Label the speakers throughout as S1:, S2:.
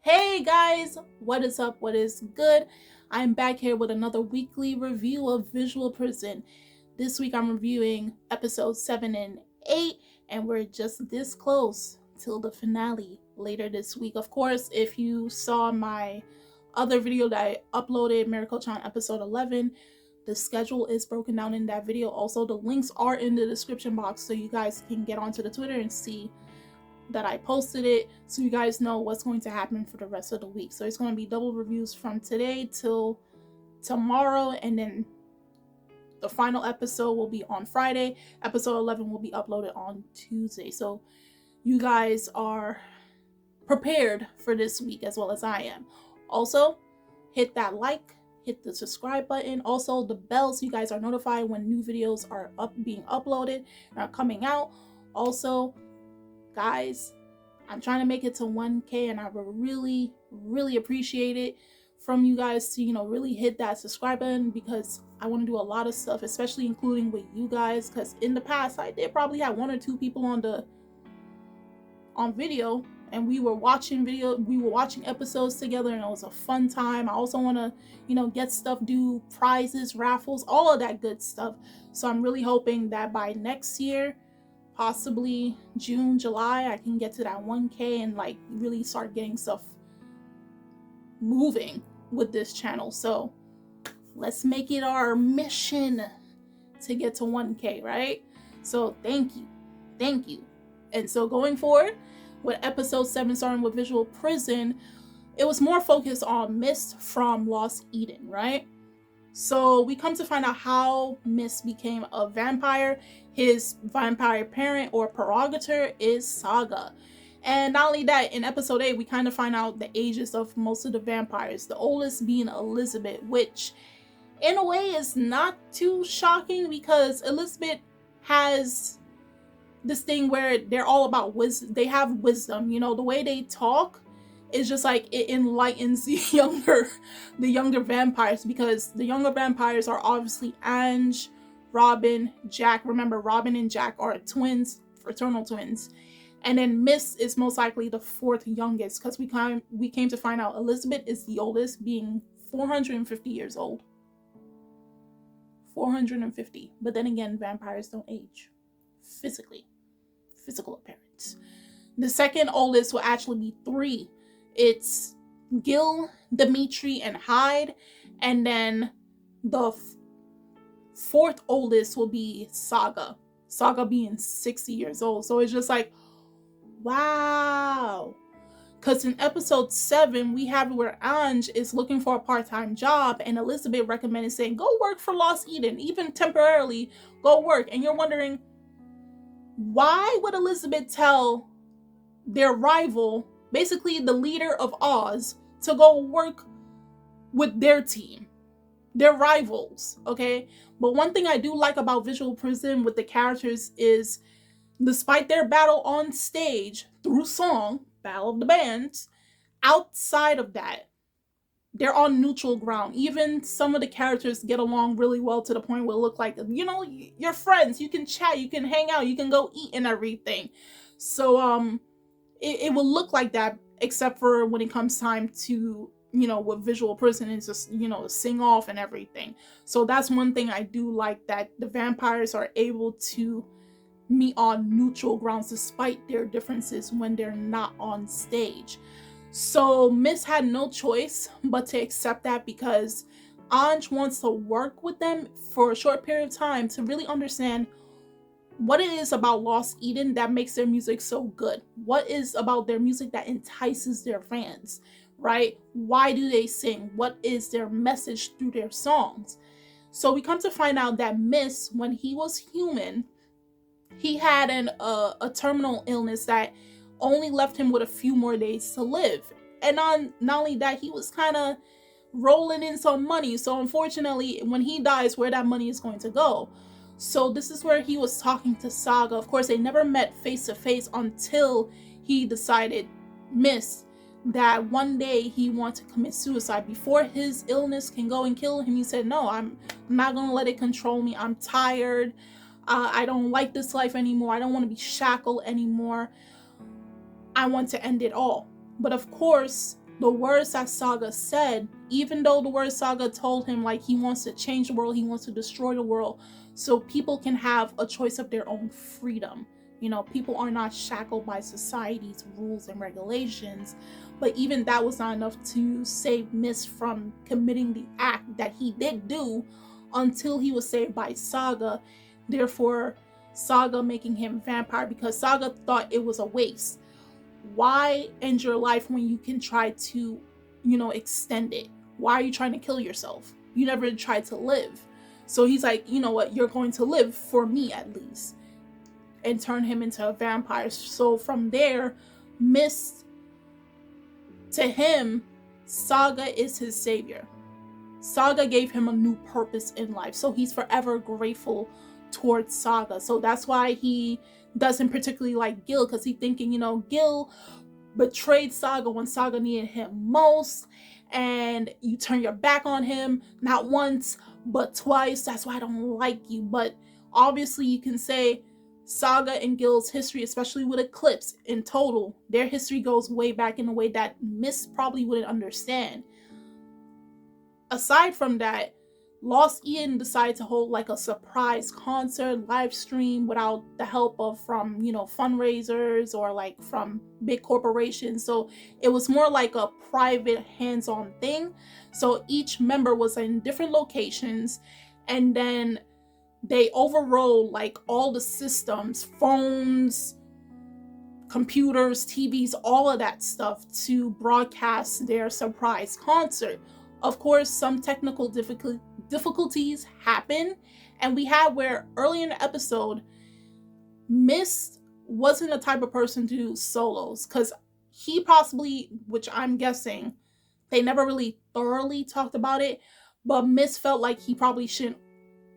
S1: Hey guys, what is up? What is good? I'm back here with another weekly review of Visual Prison. This week I'm reviewing episodes 7 and 8, and we're just this close till the finale later this week. Of course, if you saw my other video that I uploaded, Miracle Chan episode 11, the schedule is broken down in that video. Also, the links are in the description box so you guys can get onto the Twitter and see that I posted it, so you guys know what's going to happen for the rest of the week. So it's going to be double reviews from today till tomorrow, and then the final episode will be on Friday. Episode 11 will be uploaded on Tuesday. So you guys are prepared for this week as well as I am. Also, hit that like, hit the subscribe button, also the bell so you guys are notified when new videos are being uploaded and are coming out. Also, guys, I'm trying to make it to 1K, and I would really appreciate it from you guys to, really hit that subscribe button, because I want to do a lot of stuff, especially including with you guys, because in the past I did probably have 1 or 2 people on video, and we were watching episodes together, and it was a fun time. I also want to, get stuff, do prizes, raffles, all of that good stuff. So I'm really hoping that by next year, possibly June, July, I can get to that 1K and really start getting stuff moving with this channel. So let's make it our mission to get to 1K, right? So thank you. And so going forward with episode 7, starting with Visual Prison, it was more focused on Mist from Lost Eden, right? So we come to find out how Mist became a vampire. His vampire parent or progenitor is Saga. And not only that, in episode 8, we kind of find out the ages of most of the vampires. The oldest being Elizabeth, which in a way is not too shocking, because Elizabeth has this thing where they're all about wisdom. They have wisdom, the way they talk. It's just like it enlightens the younger vampires, because the younger vampires are obviously Ange, Robin, Jack. Remember, Robin and Jack are twins, fraternal twins. And then Miss is most likely the 4th youngest, because we came to find out Elizabeth is the oldest, being 450 years old. 450. But then again, vampires don't age physical appearance. The second oldest will actually be 3. It's Gil, Dimitri, and Hyde. And then the 4th oldest will be Saga. Saga being 60 years old. So it's just like, wow. Because in episode 7, we have where Ange is looking for a part-time job, and Elizabeth recommended saying, go work for Lost Eden, even temporarily, go work. And you're wondering, why would Elizabeth tell their rival, basically the leader of Oz, to go work with their team, their rivals, okay? But one thing I do like about Visual Prison with the characters is, despite their battle on stage through song, Battle of the Bands, outside of that, they're on neutral ground. Even some of the characters get along really well, to the point where it look like, you're friends. You can chat, you can hang out, you can go eat and everything. So it will look like that, except for when it comes time to, with Visual Prison, and just, sing off and everything. So that's one thing I do like, that the vampires are able to meet on neutral grounds despite their differences when they're not on stage. So Miss had no choice but to accept that, because Ange wants to work with them for a short period of time to really understand what it is about Lost Eden that makes their music so good. What is about their music that entices their fans, right? Why do they sing? What is their message through their songs? So we come to find out that Miss, when he was human, he had a terminal illness that only left him with a few more days to live. And not only that, he was kind of rolling in some money. So unfortunately, when he dies, where that money is going to go? So this is where he was talking to Saga. Of course, they never met face to face until he decided, Miss, that one day he wanted to commit suicide. Before his illness can go and kill him, he said, no, I'm not going to let it control me. I'm tired. I don't like this life anymore. I don't want to be shackled anymore. I want to end it all. But of course, the words that Saga said, even though the words Saga told him, like, he wants to change the world, he wants to destroy the world, so people can have a choice of their own freedom. You know, people are not shackled by society's rules and regulations. But even that was not enough to save Mist from committing the act that he did do until he was saved by Saga. Therefore, Saga making him vampire, because Saga thought it was a waste. Why end your life when you can try to, extend it? Why are you trying to kill yourself? You never tried to live. So he's like, you know what, you're going to live for me at least. And turn him into a vampire. So from there, Mist, to him, Saga is his savior. Saga gave him a new purpose in life. So he's forever grateful towards Saga. So that's why he doesn't particularly like Gil, because he's thinking, Gil betrayed Saga when Saga needed him most, and you turn your back on him, not once, but twice. That's why I don't like you. But obviously you can say Saga and Gil's history, especially with Eclipse in total, their history goes way back in a way that Mist probably wouldn't understand. Aside from that, Lost Eden decided to hold like a surprise concert live stream without the help of from fundraisers or like from big corporations. So it was more like a private hands-on thing. So each member was in different locations, and then they overrode like all the systems, phones, computers, TVs, all of that stuff to broadcast their surprise concert. Of course, some technical difficulties happen, and we had where early in the episode, Mist wasn't the type of person to do solos, because he possibly, which I'm guessing, they never really thoroughly talked about it, but Mist felt like he probably shouldn't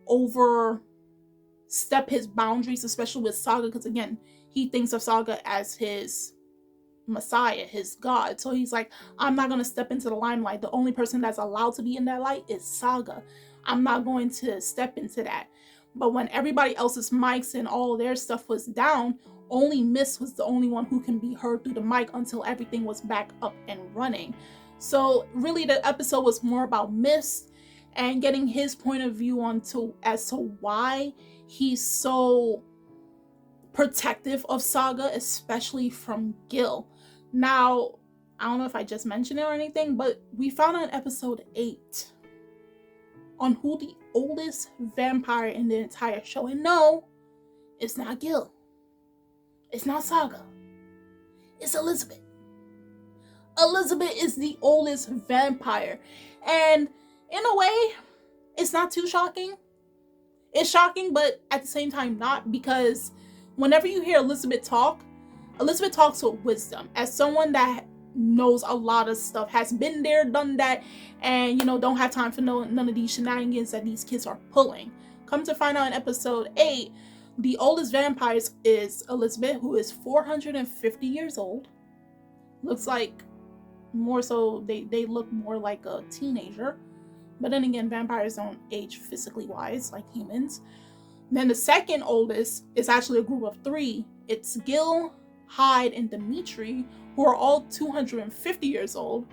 S1: overstep his boundaries, especially with Saga, because again, he thinks of Saga as his Messiah, his God. So he's like, I'm not going to step into the limelight. The only person that's allowed to be in that light is Saga. I'm not going to step into that. But when everybody else's mics and all their stuff was down, only Mist was the only one who can be heard through the mic until everything was back up and running. So really the episode was more about Mist and getting his point of view as to why he's so protective of Saga, especially from Gil. Now, I don't know if I just mentioned it or anything, but we found out in episode 8 on who the oldest vampire in the entire show. And no, it's not Gil. It's not Saga. It's Elizabeth. Elizabeth is the oldest vampire. And in a way, it's not too shocking. It's shocking, but at the same time not, because whenever you hear Elizabeth talks with wisdom. As someone that knows a lot of stuff, has been there, done that, and don't have time for none of these shenanigans that these kids are pulling. Come to find out in episode 8, the oldest vampire is Elizabeth, who is 450 years old. Looks like more so they look more like a teenager. But then again, vampires don't age physically wise like humans. Then the second oldest is actually a group of 3. It's Gil, Hyde, and Dimitri, who are all 250 years old.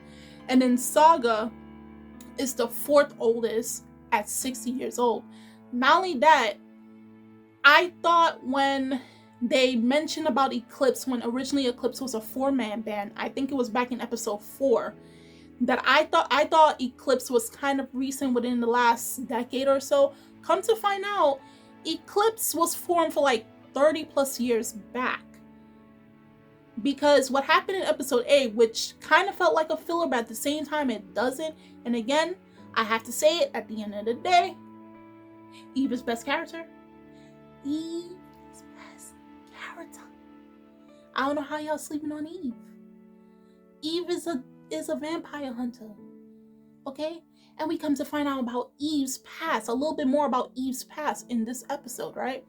S1: And then Saga is the 4th oldest at 60 years old. Not only that, I thought when they mentioned about Eclipse, when originally Eclipse was a 4-man band, I think it was back in episode 4, that I thought Eclipse was kind of recent, within the last decade or so. Come to find out, Eclipse was formed for like 30 plus years back. Because what happened in episode 8, which kind of felt like a filler, but at the same time it doesn't. And again, I have to say it, at the end of the day, Eve is best character. Eve is best character. I don't know how y'all sleeping on Eve. Eve is a vampire hunter. Okay? And we come to find out about Eve's past, a little bit more about Eve's past in this episode, right?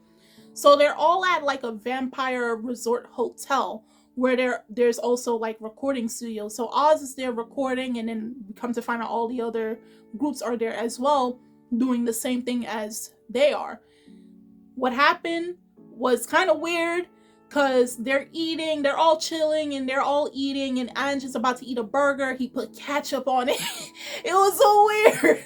S1: So they're all at like a vampire resort hotel where there's also like recording studios. So Oz is there recording, and then we come to find out all the other groups are there as well, doing the same thing as they are. What happened was kind of weird. because they're all chilling and they're all eating, and Ange is about to eat a burger. He put ketchup on it. It was so weird.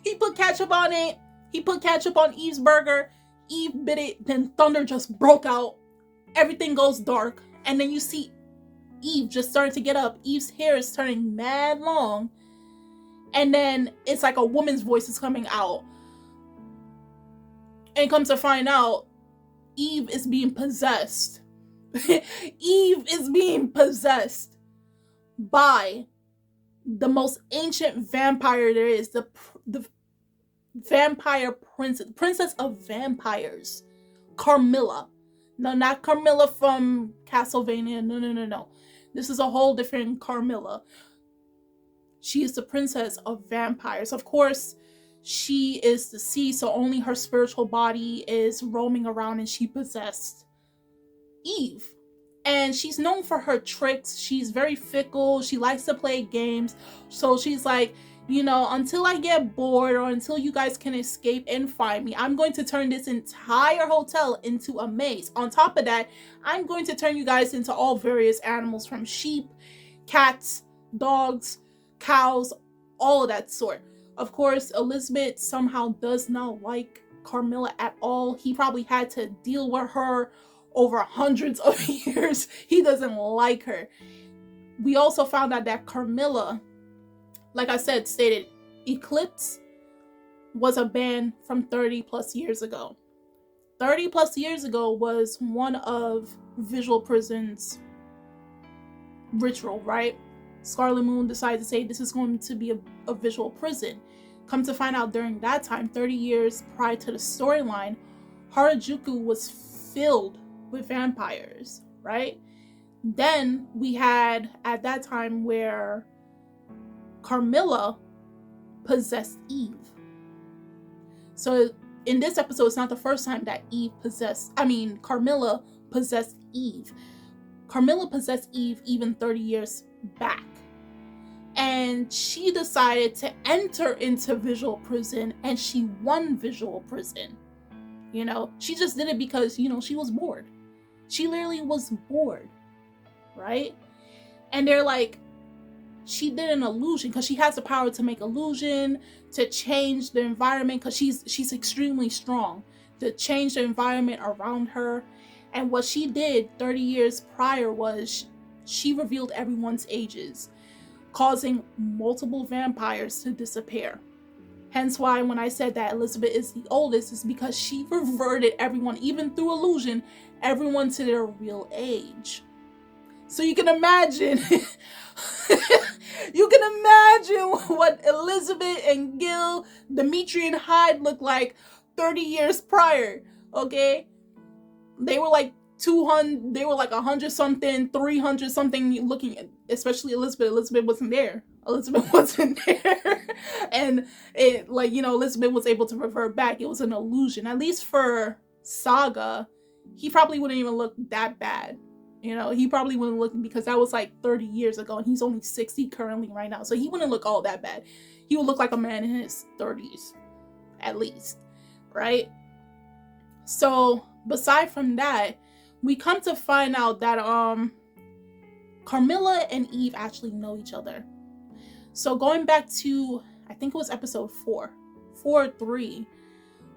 S1: He put ketchup on it. He put ketchup on Eve's burger. Eve bit it, then thunder just broke out. Everything goes dark, and then you see Eve just starting to get up. Eve's hair is turning mad long, and then it's like a woman's voice is coming out. And comes to find out, Eve is being possessed. Eve is being possessed by the most ancient vampire there is, the vampire princess of vampires, Carmilla. No, not Carmilla from Castlevania. No. This is a whole different Carmilla. She is the princess of vampires. Of course, she is deceased, so only her spiritual body is roaming around, and she possessed Eve. And she's known for her tricks. She's very fickle. She likes to play games. So she's like, until I get bored or until you guys can escape and find me, I'm going to turn this entire hotel into a maze. On top of that, I'm going to turn you guys into all various animals, from sheep, cats, dogs, cows, all of that sort. Of course, Elizabeth somehow does not like Carmilla at all. He probably had to deal with her over hundreds of years. He doesn't like her. We also found out that Carmilla, like I said, stated Eclipse was a band from 30 plus years ago. 30 plus years ago was one of Visual Prison's ritual, right? Scarlet Moon decided to say this is going to be a visual prison. Come to find out, during that time, 30 years prior to the storyline, Harajuku was filled with vampires, right? Then we had, at that time, where Carmilla possessed Eve. So in this episode, it's not the first time that Carmilla possessed Eve. Carmilla possessed Eve even 30 years back. And she decided to enter into visual prison, and she won visual prison. She just did it because, she was bored. She literally was bored, right? And they're like, she did an illusion because she has the power to make illusion, to change the environment, because she's extremely strong, to change the environment around her. And what she did 30 years prior was she revealed everyone's ages, causing multiple vampires to disappear. Hence why when I said that Elizabeth is the oldest, is because she reverted everyone, even through illusion, everyone to their real age. So you can imagine, what Elizabeth and Gil, Dimitri and Hyde looked like 30 years prior, okay? They were like 200, they were like 100 something, 300 something looking, especially Elizabeth. Elizabeth wasn't there. And it, Elizabeth was able to revert back. It was an illusion. At least for Saga, he probably wouldn't even look that bad. He probably wouldn't look, because that was like 30 years ago, and he's only 60 currently right now. So he wouldn't look all that bad. He would look like a man in his 30s, at least, right? So beside from that, we come to find out that Carmilla and Eve actually know each other. So going back to, I think it was episode 4 or 3,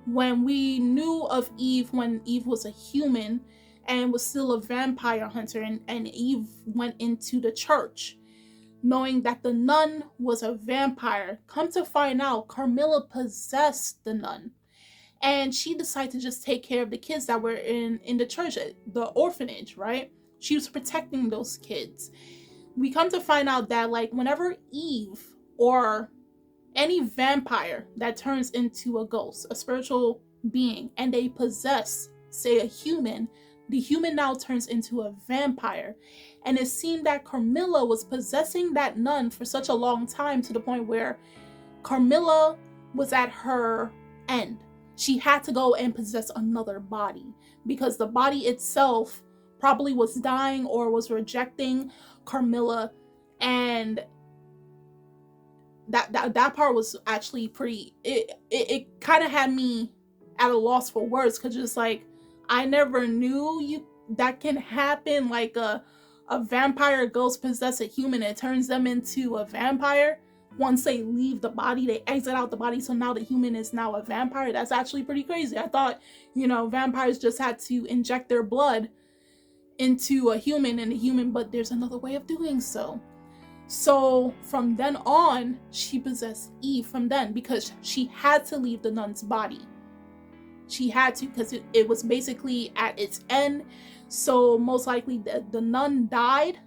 S1: when we knew of Eve when Eve was a human and was still a vampire hunter, and Eve went into the church knowing that the nun was a vampire. Come to find out, Carmilla possessed the nun, and she decided to just take care of the kids that were in the church, the orphanage, right? She was protecting those kids. We come to find out that, whenever Eve or any vampire that turns into a ghost, a spiritual being, and they possess, say, a human, the human now turns into a vampire. And it seemed that Carmilla was possessing that nun for such a long time, to the point where Carmilla was at her end. She had to go and possess another body, because the body itself probably was dying or was rejecting Carmilla. And that part was actually pretty, it kind of had me at a loss for words, because just I never knew that can happen, like a vampire ghost possess a human and turns them into a vampire. Once they leave the body, they exit out the body, so now the human is now a vampire. That's actually pretty crazy. I thought, vampires just had to inject their blood into a human and a human, but there's another way of doing so. So from then on, she possessed Eve from then, because she had to leave the nun's body. She had to, because it was basically at its end. So most likely the nun died.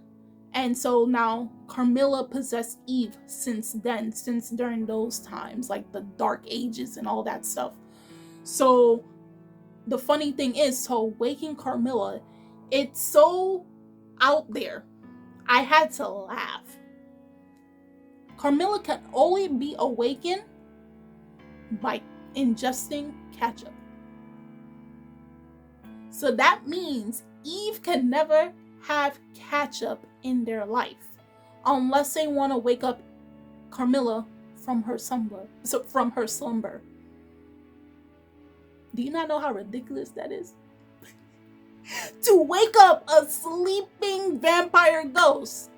S1: And so now Carmilla possessed Eve since during those times, like the Dark Ages and all that stuff. So the funny thing is, so waking Carmilla, it's so out there. I had to laugh. Carmilla can only be awakened by ingesting ketchup. So that means Eve can never have ketchup in their life unless they want to wake up Carmilla from her slumber. Do you not know how ridiculous that is? To wake up a sleeping vampire ghost,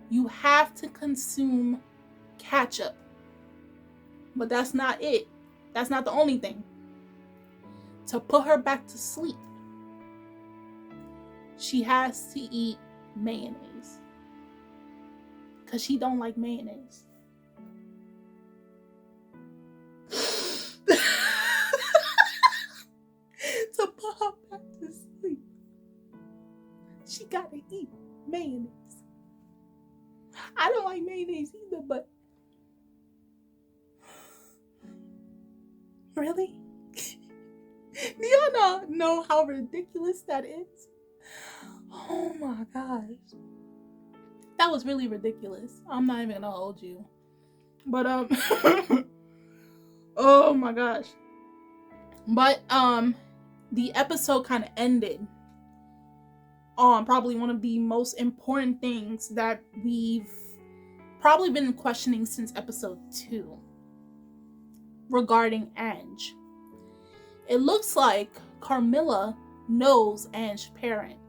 S1: you have to consume ketchup. But that's not it. That's not the only thing. To put her back to sleep, she has to eat mayonnaise. Because she don't like mayonnaise. To put her back to sleep, she gotta eat mayonnaise. I don't like mayonnaise either, but really? Do y'all not know how ridiculous that is? Oh my gosh. That was really ridiculous. I'm not even gonna hold you. But oh my gosh. But the episode kind of ended on probably one of the most important things that we've probably been questioning since episode 2 regarding Ange. It looks like Carmilla knows Ange's parent,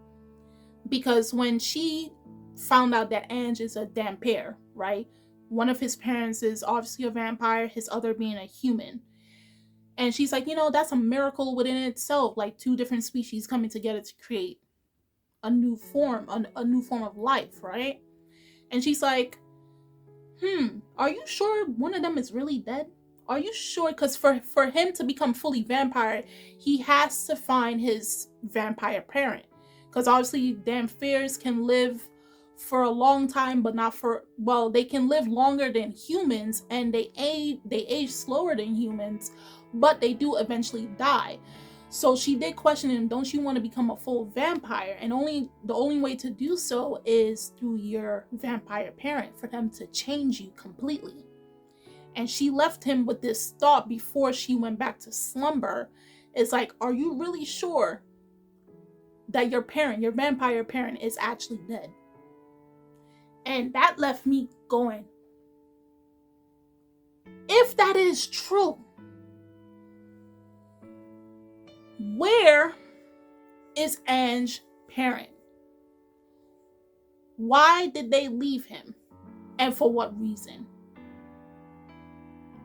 S1: because when she found out that Ange is a vampire, right? One of his parents is obviously a vampire, his other being a human. And she's like, that's a miracle within itself, like 2 different species coming together to create a new form of life, right? And she's like, are you sure one of them is really dead? Are you sure? Because for him to become fully vampire, he has to find his vampire parent. Because obviously vampires can live for a long time, but not for, well, they can live longer than humans, and they age slower than humans, but they do eventually die. So she did question him, don't you want to become a full vampire? And the only way to do so is through your vampire parent, for them to change you completely. And she left him with this thought before she went back to slumber. It's like, are you really sure that your vampire parent, is actually dead? And that left me going, if that is true, where is Ange's parent? Why did they leave him? And for what reason?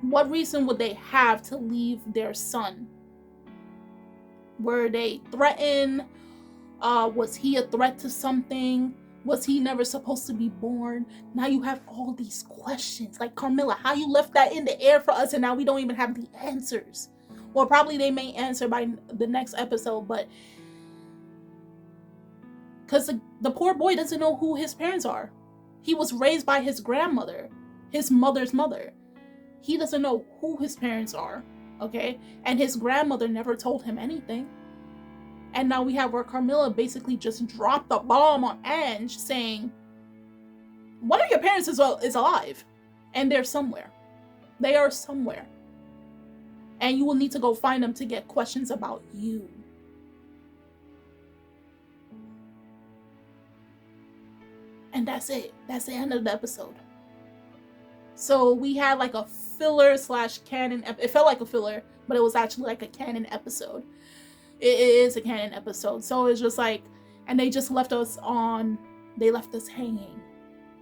S1: What reason would they have to leave their son? Were they threatened? Was he a threat to something? Was he never supposed to be born? Now you have all these questions. Like, Carmilla, how you left that in the air for us, and now we don't even have the answers. Well, probably they may answer by the next episode, but because the poor boy doesn't know who his parents are. He was raised by his grandmother, his mother's mother. He doesn't know who his parents are, okay? And his grandmother never told him anything. And now we have where Carmilla basically just dropped the bomb on Ange, saying, one of your parents is alive, and they're somewhere. They are somewhere. And you will need to go find them to get questions about you. And that's it. That's the end of the episode. So we had like a filler / canon. It felt like a filler, but it was actually like a canon episode. It is a canon episode. So it's just like, And they just left us on, they left us hanging.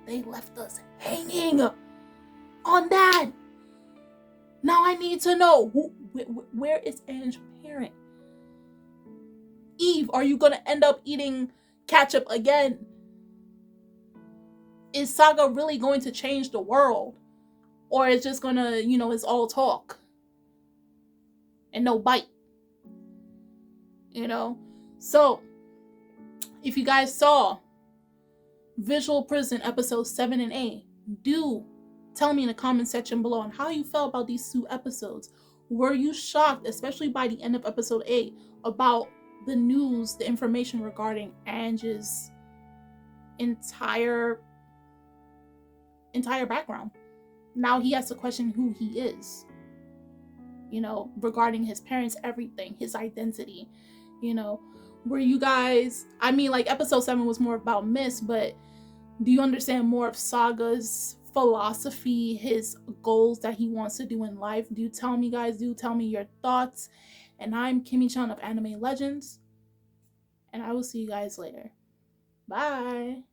S1: They left us hanging on that. Now I need to know, where is Ange's parent? Eve, are you going to end up eating ketchup again? Is Saga really going to change the world? Or it's just going to, it's all talk and no bite? So if you guys saw Visual Prison episodes 7 and 8, do tell me in the comment section below on how you felt about these 2 episodes. Were you shocked, especially by the end of episode 8, about the news, the information regarding Ange's entire background? Now he has to question who he is, regarding his parents, everything, his identity. Were you guys, episode 7 was more about Miss, but do you understand more of Saga's philosophy, his goals that he wants to do in life? Do tell me, guys. Do tell me your thoughts. And I'm Kimmy-chan of Anime Legends, and I will see you guys later. Bye.